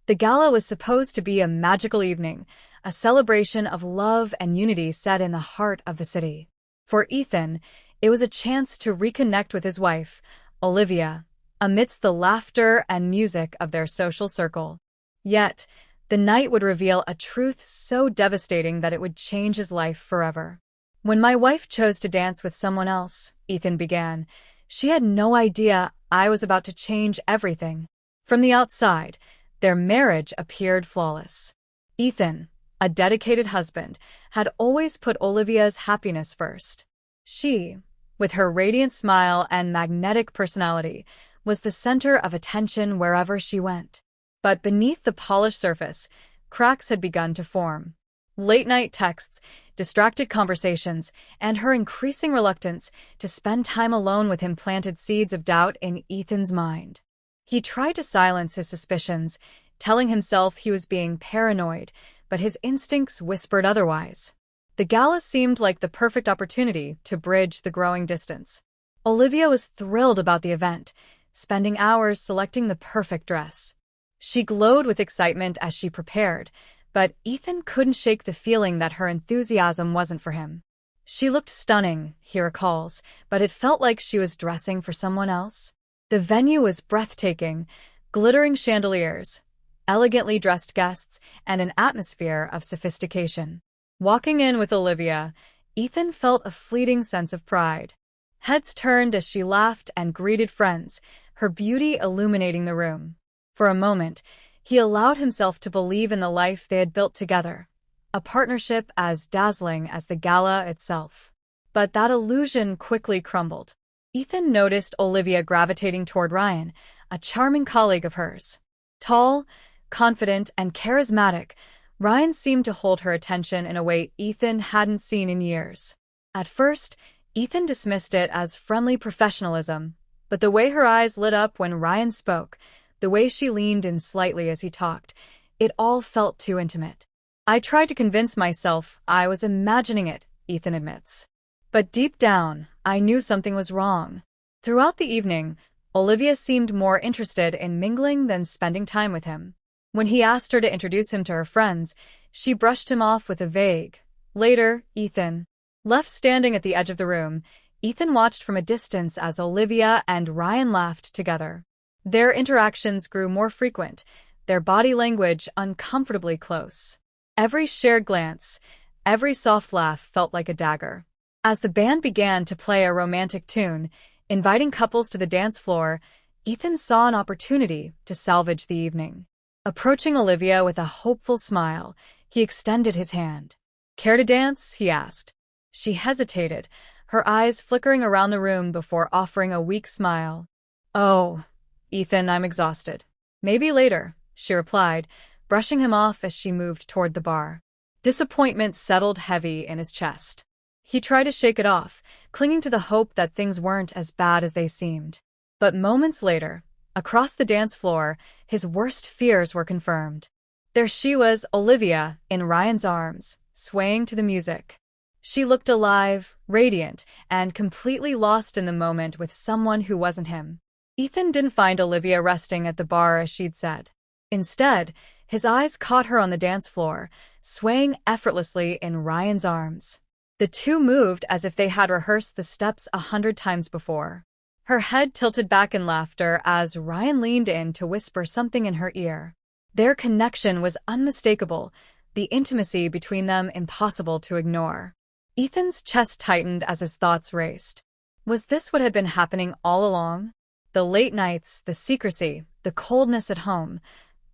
The gala was supposed to be a magical evening, a celebration of love and unity set in the heart of the city. For Ethan, it was a chance to reconnect with his wife, Olivia, amidst the laughter and music of their social circle. Yet, the night would reveal a truth so devastating that it would change his life forever. When my wife chose to dance with someone else, Ethan began, she had no idea I was about to change everything. From the outside, their marriage appeared flawless. Ethan, a dedicated husband, had always put Olivia's happiness first. She, with her radiant smile and magnetic personality, was the center of attention wherever she went. But beneath the polished surface, cracks had begun to form. Late-night texts, distracted conversations, and her increasing reluctance to spend time alone with him planted seeds of doubt in Ethan's mind. He tried to silence his suspicions, telling himself he was being paranoid, but his instincts whispered otherwise. The gala seemed like the perfect opportunity to bridge the growing distance. Olivia was thrilled about the event, spending hours selecting the perfect dress. She glowed with excitement as she prepared, but Ethan couldn't shake the feeling that her enthusiasm wasn't for him. She looked stunning, he recalls, but it felt like she was dressing for someone else. The venue was breathtaking, glittering chandeliers, elegantly dressed guests, and an atmosphere of sophistication. Walking in with Olivia, Ethan felt a fleeting sense of pride. Heads turned as she laughed and greeted friends, her beauty illuminating the room. For a moment, he allowed himself to believe in the life they had built together, a partnership as dazzling as the gala itself. But that illusion quickly crumbled. Ethan noticed Olivia gravitating toward Ryan, a charming colleague of hers. Tall, confident, and charismatic, Ryan seemed to hold her attention in a way Ethan hadn't seen in years. At first, Ethan dismissed it as friendly professionalism, but the way her eyes lit up when Ryan spoke, the way she leaned in slightly as he talked, it all felt too intimate. I tried to convince myself I was imagining it, Ethan admits. But deep down, I knew something was wrong. Throughout the evening, Olivia seemed more interested in mingling than spending time with him. When he asked her to introduce him to her friends, she brushed him off with a vague, "Later, Ethan." Left standing at the edge of the room, Ethan watched from a distance as Olivia and Ryan laughed together. Their interactions grew more frequent, their body language uncomfortably close. Every shared glance, every soft laugh felt like a dagger. As the band began to play a romantic tune, inviting couples to the dance floor, Ethan saw an opportunity to salvage the evening. Approaching Olivia with a hopeful smile, he extended his hand. "Care to dance?" he asked. She hesitated, her eyes flickering around the room before offering a weak smile. "Oh, Ethan, I'm exhausted. Maybe later," she replied, brushing him off as she moved toward the bar. Disappointment settled heavy in his chest. He tried to shake it off, clinging to the hope that things weren't as bad as they seemed. But moments later, across the dance floor, his worst fears were confirmed. There she was, Olivia, in Ryan's arms, swaying to the music. She looked alive, radiant, and completely lost in the moment with someone who wasn't him. Ethan didn't find Olivia resting at the bar as she'd said. Instead, his eyes caught her on the dance floor, swaying effortlessly in Ryan's arms. The two moved as if they had rehearsed the steps 100 times before. Her head tilted back in laughter as Ryan leaned in to whisper something in her ear. Their connection was unmistakable, the intimacy between them impossible to ignore. Ethan's chest tightened as his thoughts raced. Was this what had been happening all along? The late nights, the secrecy, the coldness at home.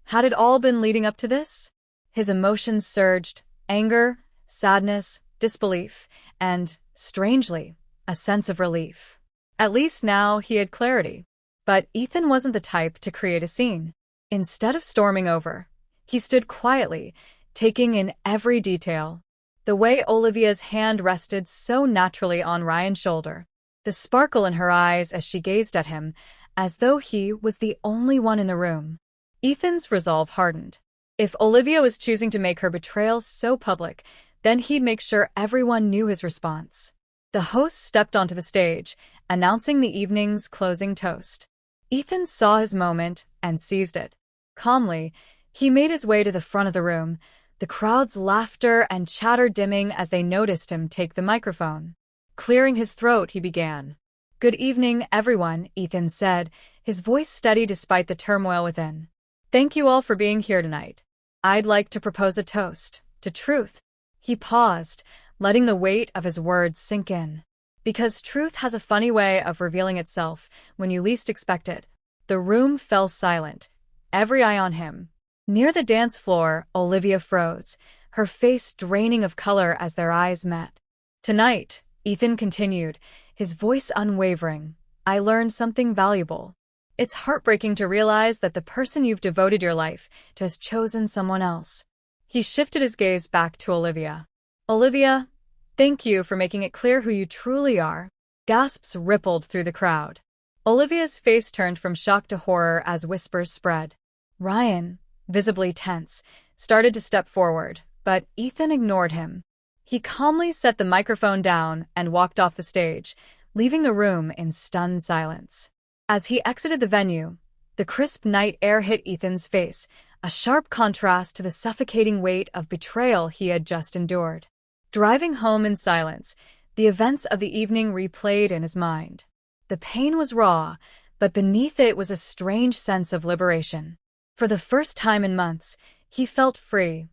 Had it all been leading up to this? His emotions surged, anger, sadness, disbelief, and, strangely, a sense of relief. At least now he had clarity. But Ethan wasn't the type to create a scene. Instead of storming over, he stood quietly, taking in every detail. The way Olivia's hand rested so naturally on Ryan's shoulder, the sparkle in her eyes as she gazed at him, as though he was the only one in the room. Ethan's resolve hardened. If Olivia was choosing to make her betrayal so public, then he'd make sure everyone knew his response. The host stepped onto the stage, announcing the evening's closing toast. Ethan saw his moment and seized it. Calmly, He made his way to the front of the room, the crowd's laughter and chatter dimming as they noticed him take the microphone. Clearing his throat, he began. "Good evening, everyone," Ethan said, his voice steady despite the turmoil within. "Thank you all for being here tonight. I'd like to propose a toast to truth." He paused, letting the weight of his words sink in. Because truth has a funny way of revealing itself when you least expect it. The room fell silent, every eye on him. Near the dance floor, Olivia froze, her face draining of color as their eyes met. "Tonight," Ethan continued, his voice unwavering, "I learned something valuable. It's heartbreaking to realize that the person you've devoted your life to has chosen someone else." He shifted his gaze back to Olivia. "Olivia, thank you for making it clear who you truly are." Gasps rippled through the crowd. Olivia's face turned from shock to horror as whispers spread. Ryan, visibly tense, started to step forward, but Ethan ignored him. He calmly set the microphone down and walked off the stage, leaving the room in stunned silence. As he exited the venue, the crisp night air hit Ethan's face, a sharp contrast to the suffocating weight of betrayal he had just endured. Driving home in silence, the events of the evening replayed in his mind. The pain was raw, but beneath it was a strange sense of liberation. For the first time in months, he felt free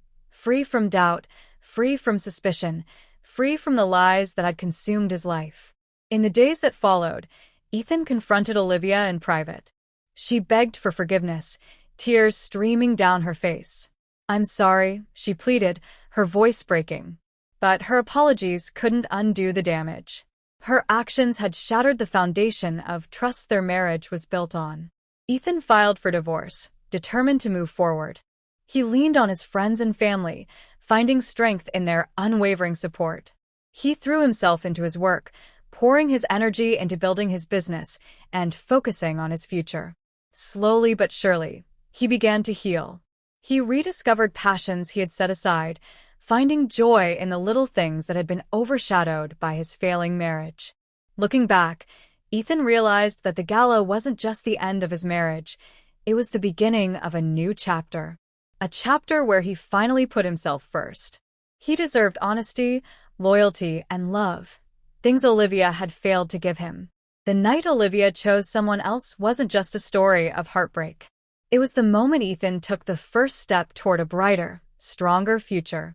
from doubt, free from suspicion, free from the lies that had consumed his life. In the days that followed, Ethan confronted Olivia in private. She begged for forgiveness, tears streaming down her face. "I'm sorry," she pleaded, her voice breaking. But her apologies couldn't undo the damage. Her actions had shattered the foundation of trust their marriage was built on. Ethan filed for divorce, determined to move forward. He leaned on his friends and family, finding strength in their unwavering support. He threw himself into his work, pouring his energy into building his business and focusing on his future. Slowly but surely, he began to heal. He rediscovered passions he had set aside, finding joy in the little things that had been overshadowed by his failing marriage. Looking back, Ethan realized that the gala wasn't just the end of his marriage, it was the beginning of a new chapter. A chapter where he finally put himself first. He deserved honesty, loyalty, and love, things Olivia had failed to give him. The night Olivia chose someone else wasn't just a story of heartbreak. It was the moment Ethan took the first step toward a brighter, stronger future.